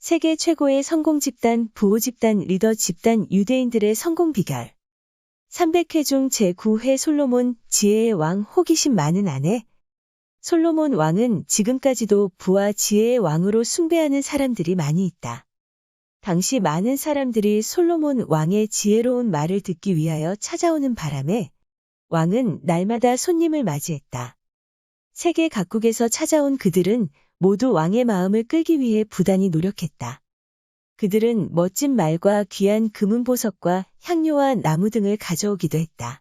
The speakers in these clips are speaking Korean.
세계 최고의 성공 집단, 부호 집단, 리더 집단, 유대인들의 성공 비결. 300회 중 제9회 솔로몬, 지혜의 왕, 호기심 많은 아내. 솔로몬 왕은 지금까지도 부와 지혜의 왕으로 숭배하는 사람들이 많이 있다. 당시 많은 사람들이 솔로몬 왕의 지혜로운 말을 듣기 위하여 찾아오는 바람에 왕은 날마다 손님을 맞이했다. 세계 각국에서 찾아온 그들은 모두 왕의 마음을 끌기 위해 부단히 노력했다. 그들은 멋진 말과 귀한 금은보석과 향료와 나무 등을 가져오기도 했다.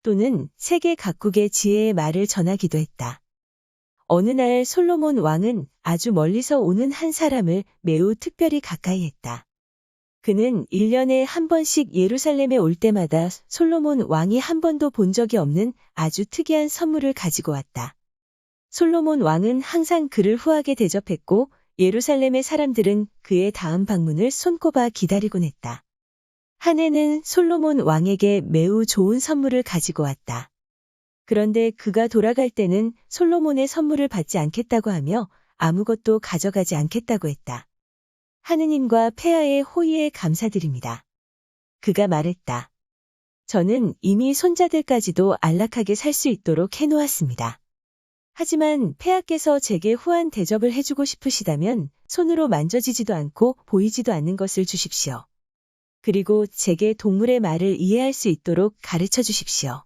또는 세계 각국의 지혜의 말을 전하기도 했다. 어느 날 솔로몬 왕은 아주 멀리서 오는 한 사람을 매우 특별히 가까이 했다. 그는 1년에 한 번씩 예루살렘에 올 때마다 솔로몬 왕이 한 번도 본 적이 없는 아주 특이한 선물을 가지고 왔다. 솔로몬 왕은 항상 그를 후하게 대접했고 예루살렘의 사람들은 그의 다음 방문을 손꼽아 기다리곤 했다. 한 해는 솔로몬 왕에게 매우 좋은 선물을 가지고 왔다. 그런데 그가 돌아갈 때는 솔로몬의 선물을 받지 않겠다고 하며 아무것도 가져가지 않겠다고 했다. 하느님과 폐하의 호의에 감사드립니다. 그가 말했다. 저는 이미 손자들까지도 안락하게 살 수 있도록 해놓았습니다. 하지만 폐하께서 제게 후한 대접을 해주고 싶으시다면 손으로 만져지지도 않고 보이지도 않는 것을 주십시오. 그리고 제게 동물의 말을 이해할 수 있도록 가르쳐 주십시오.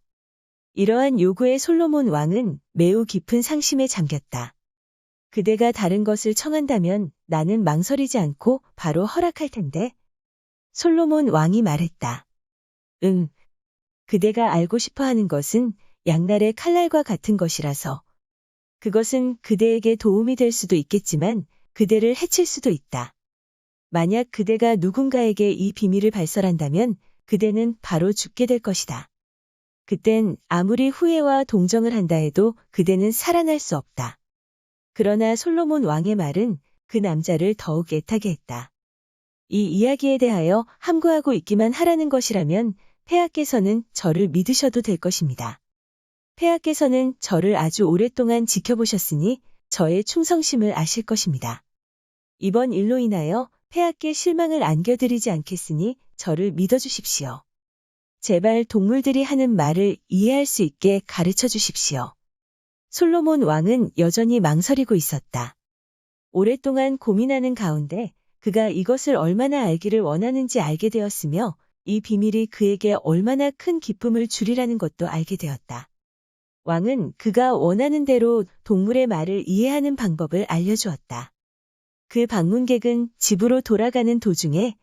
이러한 요구에 솔로몬 왕은 매우 깊은 상심에 잠겼다. 그대가 다른 것을 청한다면 나는 망설이지 않고 바로 허락할 텐데. 솔로몬 왕이 말했다. 그대가 알고 싶어 하는 것은 양날의 칼날과 같은 것이라서. 그것은 그대에게 도움이 될 수도 있겠지만 그대를 해칠 수도 있다. 만약 그대가 누군가에게 이 비밀을 발설한다면 그대는 바로 죽게 될 것이다. 그땐 아무리 후회와 동정을 한다 해도 그대는 살아날 수 없다. 그러나 솔로몬 왕의 말은 그 남자를 더욱 애타게 했다. 이 이야기에 대하여 함구하고 있기만 하라는 것이라면 폐하께서는 저를 믿으셔도 될 것입니다. 폐하께서는 저를 아주 오랫동안 지켜보셨으니 저의 충성심을 아실 것입니다. 이번 일로 인하여 폐하께 실망을 안겨드리지 않겠으니 저를 믿어주십시오. 제발 동물들이 하는 말을 이해할 수 있게 가르쳐 주십시오. 솔로몬 왕은 여전히 망설이고 있었다. 오랫동안 고민하는 가운데 그가 이것을 얼마나 알기를 원하는지 알게 되었으며 이 비밀이 그에게 얼마나 큰 기쁨을 주리라는 것도 알게 되었다. 왕은 그가 원하는 대로 동물의 말을 이해하는 방법을 알려주었다. 그 방문객은 집으로 돌아가는 도중에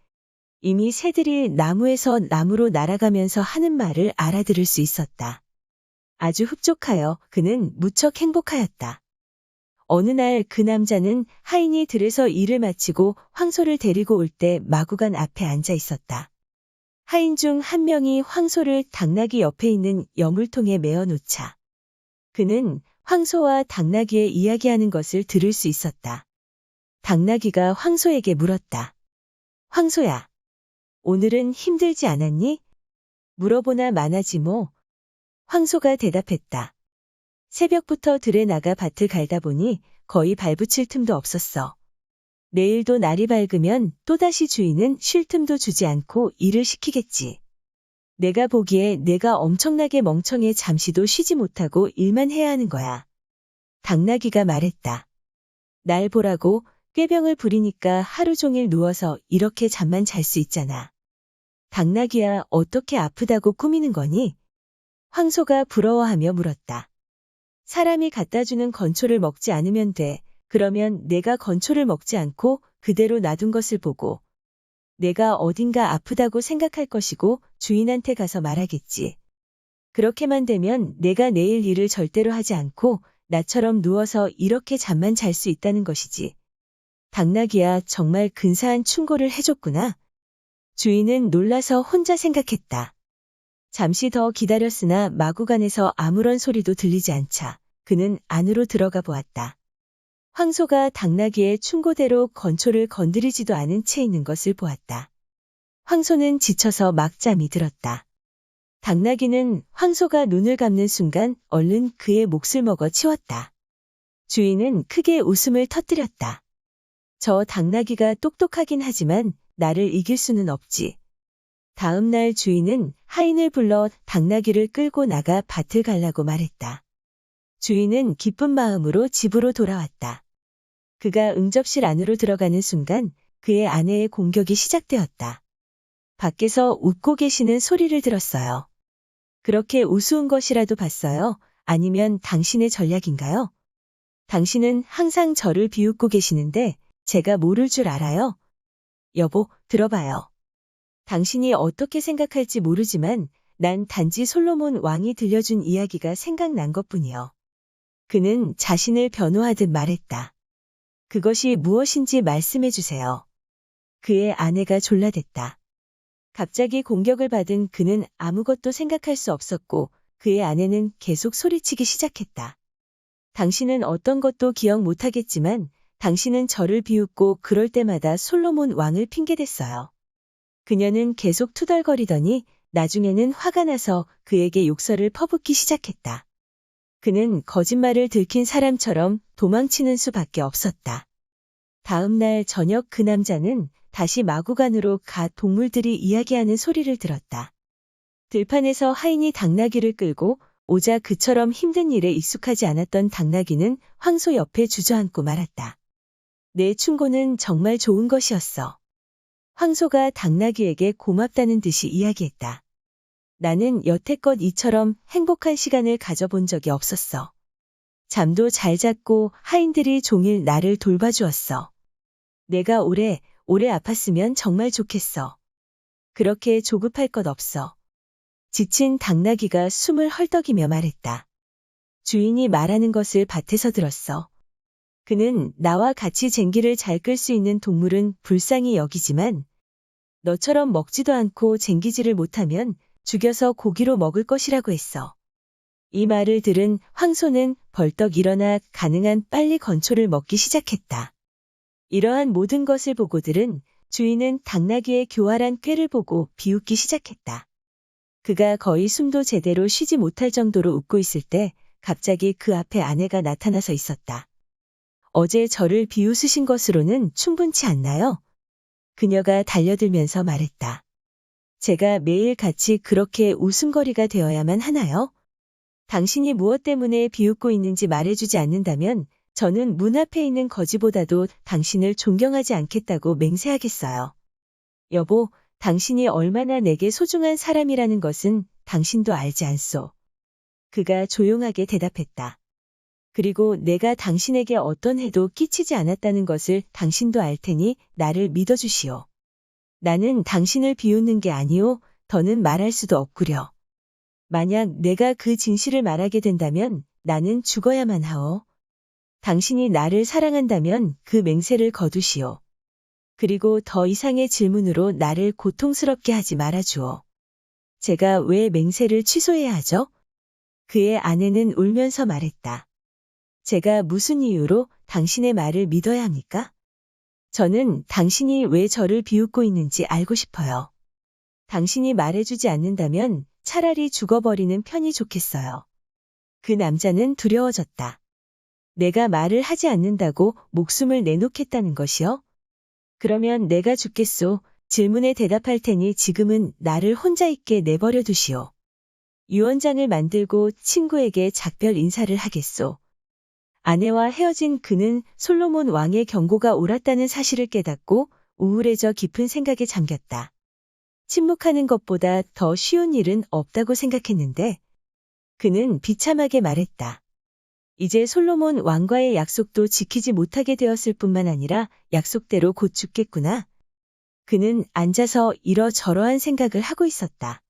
이미 새들이 나무에서 나무로 날아가면서 하는 말을 알아들을 수 있었다. 아주 흡족하여 그는 무척 행복하였다. 어느 날 그 남자는 하인이 들에서 일을 마치고 황소를 데리고 올 때 마구간 앞에 앉아 있었다. 하인 중 한 명이 황소를 당나귀 옆에 있는 여물통에 메어 놓자. 그는 황소와 당나귀의 이야기하는 것을 들을 수 있었다. 당나귀가 황소에게 물었다. 황소야, 오늘은 힘들지 않았니? 물어보나 마나지 뭐. 황소가 대답했다. 새벽부터 들에 나가 밭을 갈다 보니 거의 발붙일 틈도 없었어. 내일도 날이 밝으면 또다시 주인은 쉴 틈도 주지 않고 일을 시키겠지. 내가 보기에 내가 엄청나게 멍청해 잠시도 쉬지 못하고 일만 해야 하는 거야. 당나귀가 말했다. 날 보라고 꾀병을 부리니까 하루 종일 누워서 이렇게 잠만 잘 수 있잖아. 당나귀야, 어떻게 아프다고 꾸미는 거니? 황소가 부러워하며 물었다. 사람이 갖다주는 건초를 먹지 않으면 돼. 그러면 내가 건초를 먹지 않고 그대로 놔둔 것을 보고 내가 어딘가 아프다고 생각할 것이고 주인한테 가서 말하겠지. 그렇게만 되면 내가 내일 일을 절대로 하지 않고 나처럼 누워서 이렇게 잠만 잘 수 있다는 것이지. 당나귀야, 정말 근사한 충고를 해줬구나. 주인은 놀라서 혼자 생각했다. 잠시 더 기다렸으나 마구간에서 아무런 소리도 들리지 않자 그는 안으로 들어가 보았다. 황소가 당나귀의 충고대로 건초를 건드리지도 않은 채 있는 것을 보았다. 황소는 지쳐서 막 잠이 들었다. 당나귀는 황소가 눈을 감는 순간 얼른 그의 몫을 먹어 치웠다. 주인은 크게 웃음을 터뜨렸다. 저 당나귀가 똑똑하긴 하지만 나를 이길 수는 없지. 다음 날 주인은 하인을 불러 당나귀를 끌고 나가 밭을 갈라고 말했다. 주인은 기쁜 마음으로 집으로 돌아왔다. 그가 응접실 안으로 들어가는 순간 그의 아내의 공격이 시작되었다. 밖에서 웃고 계시는 소리를 들었어요. 그렇게 우스운 것이라도 봤어요? 아니면 당신의 전략인가요? 당신은 항상 저를 비웃고 계시는데 제가 모를 줄 알아요? 여보, 들어봐요. 당신이 어떻게 생각할지 모르지만 난 단지 솔로몬 왕이 들려준 이야기가 생각난 것뿐이요. 그는 자신을 변호하듯 말했다. 그것이 무엇인지 말씀해 주세요. 그의 아내가 졸라댔다. 갑자기 공격을 받은 그는 아무것도 생각할 수 없었고 그의 아내는 계속 소리치기 시작했다. 당신은 어떤 것도 기억 못하겠지만 당신은 저를 비웃고 그럴 때마다 솔로몬 왕을 핑계댔어요. 그녀는 계속 투덜거리더니 나중에는 화가 나서 그에게 욕설을 퍼붓기 시작했다. 그는 거짓말을 들킨 사람처럼 도망치는 수밖에 없었다. 다음 날 저녁 그 남자는 다시 마구간으로 가 동물들이 이야기하는 소리를 들었다. 들판에서 하인이 당나귀를 끌고 오자 그처럼 힘든 일에 익숙하지 않았던 당나귀는 황소 옆에 주저앉고 말았다. 내 충고는 정말 좋은 것이었어. 황소가 당나귀에게 고맙다는 듯이 이야기했다. 나는 여태껏 이처럼 행복한 시간을 가져본 적이 없었어. 잠도 잘 잤고 하인들이 종일 나를 돌봐주었어. 내가 오래 아팠으면 정말 좋겠어. 그렇게 조급할 것 없어. 지친 당나귀가 숨을 헐떡이며 말했다. 주인이 말하는 것을 밭에서 들었어. 그는 나와 같이 쟁기를 잘 끌 수 있는 동물은 불쌍히 여기지만 너처럼 먹지도 않고 쟁기질을 못하면 죽여서 고기로 먹을 것이라고 했어. 이 말을 들은 황소는 벌떡 일어나 가능한 빨리 건초를 먹기 시작했다. 이러한 모든 것을 보고들은 주인은 당나귀의 교활한 꾀를 보고 비웃기 시작했다. 그가 거의 숨도 제대로 쉬지 못할 정도로 웃고 있을 때 갑자기 그 앞에 아내가 나타나서 있었다. 어제 저를 비웃으신 것으로는 충분치 않나요? 그녀가 달려들면서 말했다. 제가 매일 같이 그렇게 웃음거리가 되어야만 하나요? 당신이 무엇 때문에 비웃고 있는지 말해주지 않는다면 저는 문 앞에 있는 거지보다도 당신을 존경하지 않겠다고 맹세하겠어요. 여보, 당신이 얼마나 내게 소중한 사람이라는 것은 당신도 알지 않소. 그가 조용하게 대답했다. 그리고 내가 당신에게 어떤 해도 끼치지 않았다는 것을 당신도 알 테니 나를 믿어주시오. 나는 당신을 비웃는 게 아니오. 더는 말할 수도 없구려. 만약 내가 그 진실을 말하게 된다면 나는 죽어야만 하오. 당신이 나를 사랑한다면 그 맹세를 거두시오. 그리고 더 이상의 질문으로 나를 고통스럽게 하지 말아주오. 제가 왜 맹세를 취소해야 하죠? 그의 아내는 울면서 말했다. 제가 무슨 이유로 당신의 말을 믿어야 합니까? 저는 당신이 왜 저를 비웃고 있는지 알고 싶어요. 당신이 말해주지 않는다면 차라리 죽어버리는 편이 좋겠어요. 그 남자는 두려워졌다. 내가 말을 하지 않는다고 목숨을 내놓겠다는 것이요? 그러면 내가 죽겠소. 질문에 대답할 테니 지금은 나를 혼자 있게 내버려 두시오. 유언장을 만들고 친구에게 작별 인사를 하겠소. 아내와 헤어진 그는 솔로몬 왕의 경고가 옳았다는 사실을 깨닫고 우울해져 깊은 생각에 잠겼다. 침묵하는 것보다 더 쉬운 일은 없다고 생각했는데 그는 비참하게 말했다. 이제 솔로몬 왕과의 약속도 지키지 못하게 되었을 뿐만 아니라 약속대로 곧 죽겠구나. 그는 앉아서 이러저러한 생각을 하고 있었다.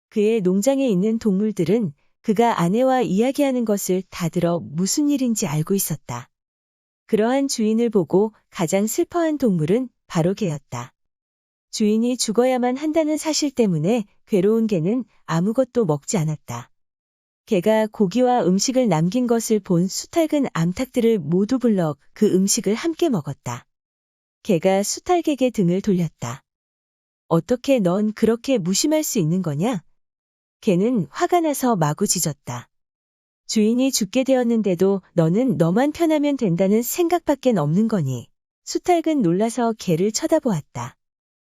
그의 농장에 있는 동물들은 그가 아내와 이야기하는 것을 다 들어 무슨 일인지 알고 있었다. 그러한 주인을 보고 가장 슬퍼한 동물은 바로 개였다. 주인이 죽어야만 한다는 사실 때문에 괴로운 개는 아무것도 먹지 않았다. 개가 고기와 음식을 남긴 것을 본 수탉은 암탉들을 모두 불러 그 음식을 함께 먹었다. 개가 수탉에게 등을 돌렸다. 어떻게 넌 그렇게 무심할 수 있는 거냐? 개는 화가 나서 마구 짖었다. 주인이 죽게 되었는데도 너는 너만 편하면 된다는 생각밖엔 없는 거니. 수탈은 놀라서 개를 쳐다보았다.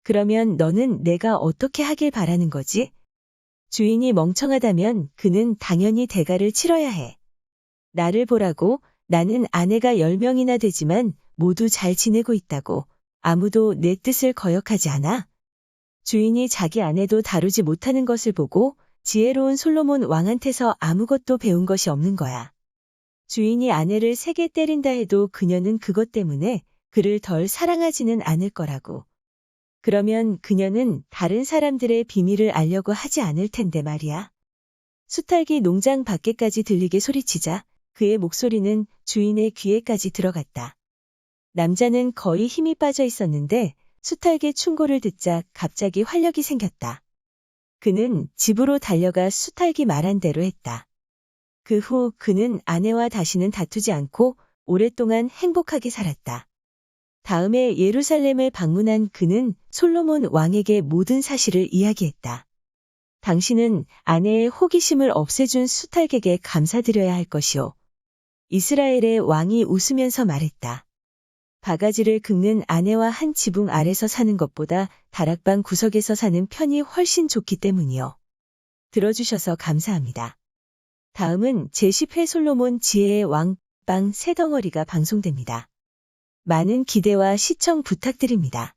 그러면 너는 내가 어떻게 하길 바라는 거지? 주인이 멍청하다면 그는 당연히 대가를 치러야 해. 나를 보라고. 나는 아내가 10명이나 되지만 모두 잘 지내고 있다고. 아무도 내 뜻을 거역하지 않아. 주인이 자기 아내도 다루지 못하는 것을 보고 지혜로운 솔로몬 왕한테서 아무것도 배운 것이 없는 거야. 주인이 아내를 3개 때린다 해도 그녀는 그것 때문에 그를 덜 사랑하지는 않을 거라고. 그러면 그녀는 다른 사람들의 비밀을 알려고 하지 않을 텐데 말이야. 수탈이 농장 밖에까지 들리게 소리치자 그의 목소리는 주인의 귀에까지 들어갔다. 남자는 거의 힘이 빠져 있었는데 수탈의 충고를 듣자 갑자기 활력이 생겼다. 그는 집으로 달려가 수탈이 말한 대로 했다. 그 후 그는 아내와 다시는 다투지 않고 오랫동안 행복하게 살았다. 다음에 예루살렘을 방문한 그는 솔로몬 왕에게 모든 사실을 이야기했다. 당신은 아내의 호기심을 없애준 수탈에게 감사드려야 할 것이오. 이스라엘의 왕이 웃으면서 말했다. 바가지를 긁는 아내와 한 지붕 아래서 사는 것보다 다락방 구석에서 사는 편이 훨씬 좋기 때문이요. 들어주셔서 감사합니다. 다음은 제10회 솔로몬 지혜의 왕 빵 3덩어리가 방송됩니다. 많은 기대와 시청 부탁드립니다.